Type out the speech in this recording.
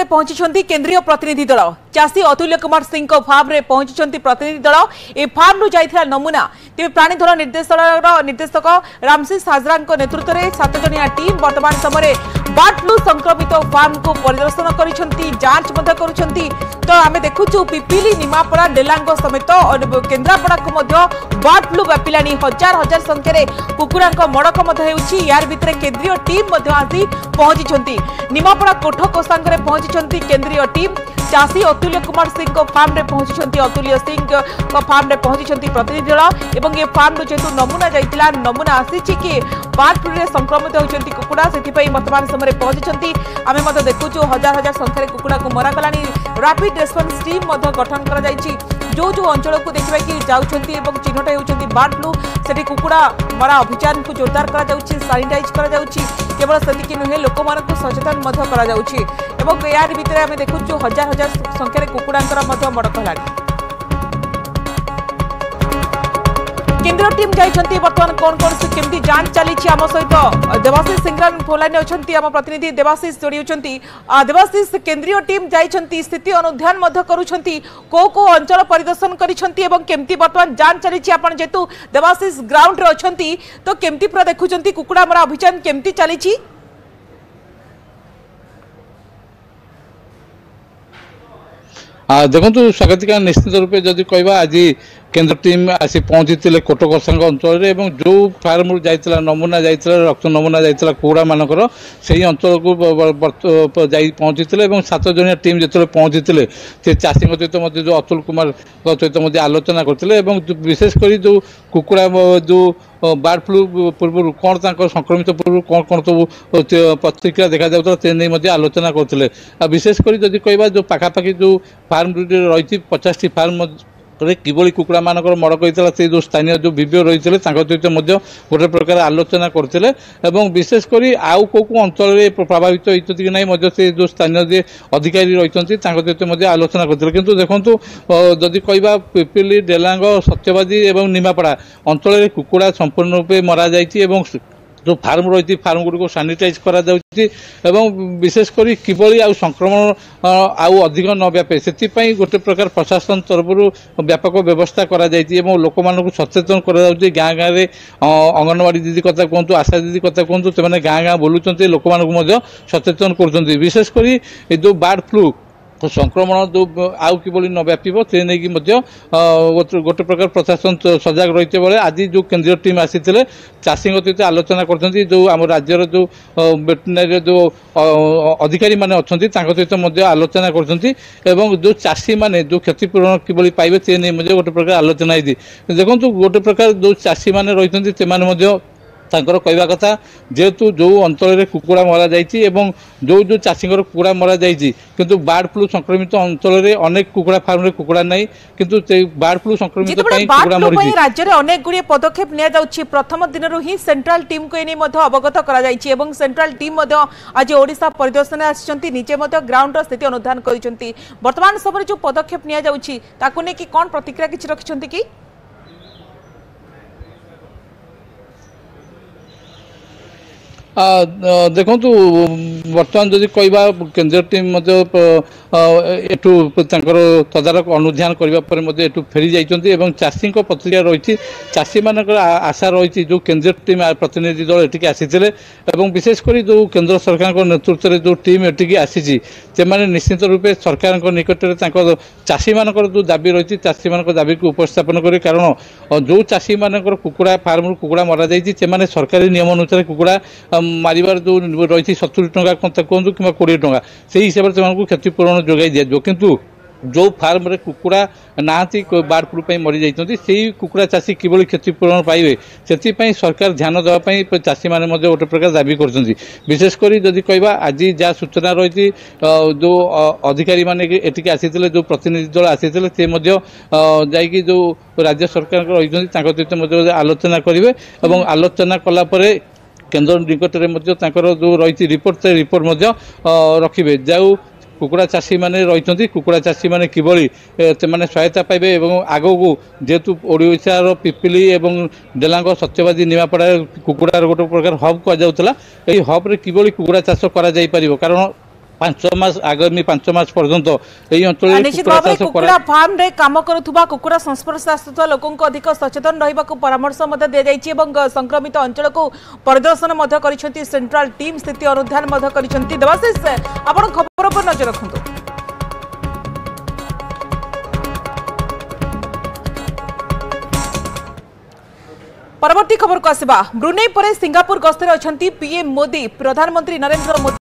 पहुंची केंद्रीय प्रतिनिधि दल चाषी अतुल्य कुमार सिंह फार्म रे पहुंची प्रतिनिधि दल ए फार्म रु जाइथिला नमूना तेज प्राणीधन निर्देशक रामसिस हाजरा नेतृत्व में 7 जणिया टीम वर्तमान समय बर्ड फ्लू संक्रमित फार्म को परिदर्शन करिसेंती जांच करुछंती। तो आम देखुचु पिपिली निमापड़ा डेलांग समेत केन्द्रापड़ा को बर्ड फ्लू व्यापिलानी हजार हजार संख्यार कुकुड़ा मड़क यार भितर केंद्रीय टीम आसी पहुंची निमापड़ा कोठ कोसांग पहुंची केंद्रीय टीम चाषी अतुल्य कुमार सिंह फार्म रे पहुंची अतुल्य सिंह फार्म रे पहुंची प्रतिनिधि दल और ये फार्म जेहेतु नमूना जाइतिला नमूना आसी कि बर्ड फ्लू रे संक्रमित होती कुकुड़ा से वर्तमान समय पहुंची आम देखुचु हजार हजार संख्यार कुकुड़ा को मरागलानी रैपिड रेस्पॉन्स टीम गठन कर जो जो अंचल को देखा कि जाउछंती एवं चिन्हट होती बर्ड फ्लू से कुकुड़ा मरा अभियान को जोरदार करा सानिटाइज करा केवल से नुहे लोक मानक सचेतन यार भितर आम देखुचु हजार हजार संख्यार कुकुड़ा मड़क है। केंद्रीय टीम जाइछंती वर्तमान कौन कौन से केमती जांच चली आम सहित देवाशीष सिंगरान फोलाइन अच्छी आम प्रतिनिधि देवाशीष जोड़ी होती। देवाशीष केंद्रीय टीम जाइछंती स्थिति अनुध्यान करुछंती को अंचल परिदर्शन करिछंती एवं केमती वर्तमान जांच चली आपण जेतु देवाशीष ग्राउंड रे अछंती तो केमती पूरा देखुछंती कुकुड़ा मरा अभियान केमती चली। देखो स्वागतिका निश्चित रूपे जदि कहवा आज केंद्र टीम आसी पहुंची कोटकोसांग अंचल जो फार्म जाइतिला नमूना जाइतिला रक्त नमूना जाइतिला कुकुड़ा मानकर से अंचल को जाई पहुंची 7 जणिया टीम जो पहुंची से चाषी सहित जो अतुल कुमार सहित आलोचना करते विशेषकर जो कुकुड़ा जो बर्ड फ्लू पूर्व कौन संक्रमित पूर्व कौन कौन सब प्रतिक्रिया देखा जाता आलोचना करते विशेषकर जदि कहवा जो पखापाखि जो फार्म रही 50टी फार्म किभली कुकुड़ा मानकर मड़क होता से जो स्थानीय जो विभो रही सहित गोटे प्रकार आलोचना करते विशेषकर आउ कौ अंचल प्रभावित होती कि नहीं से जो स्थानीय अधिकारी रही सहित आलोचना करते किंतु देखो जदि कहवा पिपिली डेलांग सत्यवादी और निमापड़ा अंचल कुकुड़ा संपूर्ण रूपे मरा जाइए जो फार्म रही फार्म गुड़ी सानिटाइज करा विशेषकर किभली आउ संक्रमण आउ अधिक न व्यापे से गोटे प्रकार प्रशासन तरफ व्यापक व्यवस्था करा लोक मानक सचेतन करा गाँ गाँव में अंगनवाड़ी दीदी कथा कहतु आशा दीदी कथा कहतु से गाँ गाँ बोलुंट लोक मानक सचेतन कर विशेषकर जो बर्ड फ्लू तो संक्रमण जो आउ किभली न व्यापिब से नहीं गोटे प्रकार प्रशासन सजग रही बेले आज जो केंद्रीय टीम आसी चाषी सहित आलोचना कर जो आम राज्यर जो वेटरनरी जो अधिकारी माने अच्छा सहित आलोचना कर जो चाषी माने जो क्षतिपूरण किभली पाइबे से नहीं गोटे प्रकार आलोचना होती। देखो गोटे प्रकार जो चाषी माने रही से तांकर कहवा कथा जेहेतु जो अंचल कुकुड़ा मरा जाइए जो जो चाषी कुकुड़ा मरा जाइए किंतु बर्ड फ्लू संक्रमित अंचल अनेक कुकुड़ा फार्म रे कुकुड़ा नहीं किंतु बर्ड फ्लू संक्रमित कुकुड़ा मरी राज्य में अनेक गुड़िए पदक्षेप नि प्रथम दिन ही सेंट्रल टीम को अवगत कर सेंट्रल टीम आज ओडिशा परिदर्शन आसी निजे ग्राउंड स्थिति अनुधान कर वर्तमान समय जो पदक्षेप नि कौन प्रतिक्रिया किसी रखिंट कि देखु बर्तमान जदि कहवा केंद्रीय टीम एठू तदारक अनुध्यान करने फेरी जाइए चाषी प्रतिक्रिया रही चाषी मान आशा रही जो केंद्रीय टीम प्रतिनिधि दल एटिक आसी विशेषकर जो केंद्र सरकार नेतृत्व में जो टीम एटिक आसी से निश्चित रूपे सरकार निकट में चाषी मान जो दाबी रही चाषी मान दाबी को उपस्थापन करें कारण जो चाषी मान कुकुड़ा फार्म कुकुड़ा मरा जाइए सरकारी नियम अनुसार कुकुड़ा मारिबार जो रही 70 टंका कहतु कि 20 टंका से हिसाब से क्षतिपूरण जोगाई दिया किंतु जो फार्म रे कुकुड़ा नाती बर्ड फ्लू मरी जाइए से कुकुड़ा चाषी किभली क्षतिपूरण पाइबे से सरकार ध्यान देवाई चाषी मैंने गोटे प्रकार दाबी कर विशेषकर जदि कहवा आज जहाँ सूचना रही जो अधिकारी मैंने एटिक आसी जो प्रतिनिधि दल आसी से जो राज्य सरकार रही सहित आलोचना करेंगे और आलोचना कलापर केंद्र निकट में जो रही रिपोर्ट रखिए जो कुकुड़ा चाषी माने रही कुकुड़ा चाषी माने किभली से सहायता पाइबे आग को जेहेतु ओडिशार पिपिली एवं डेलांग सत्यवादी निमापड़ा कुकुड़ार गोटे प्रकार हब कहुला यही हब्रे किभली कुकुड़ा चाष कर कारण 5 मास आगामी 5 मास पर्यंत यही अंचल निश्चित भाव में कुकुड़ा फार्म रे काम करुवा कुकुड़ा संस्पर्श आसुवा लोकों अधिक सचेतन रहा परामर्श दि जाइए संक्रमित अंचल को परिदर्शन कर सेंट्रल टीम स्थिति अनुधान कर देवाशीष आपण खबर पर नजर रखु। परवर्ती खबर को आसवा ब्रुनेई पर सिंगापुर गस्तर अछंती पीएम मोदी प्रधानमंत्री नरेंद्र मोदी।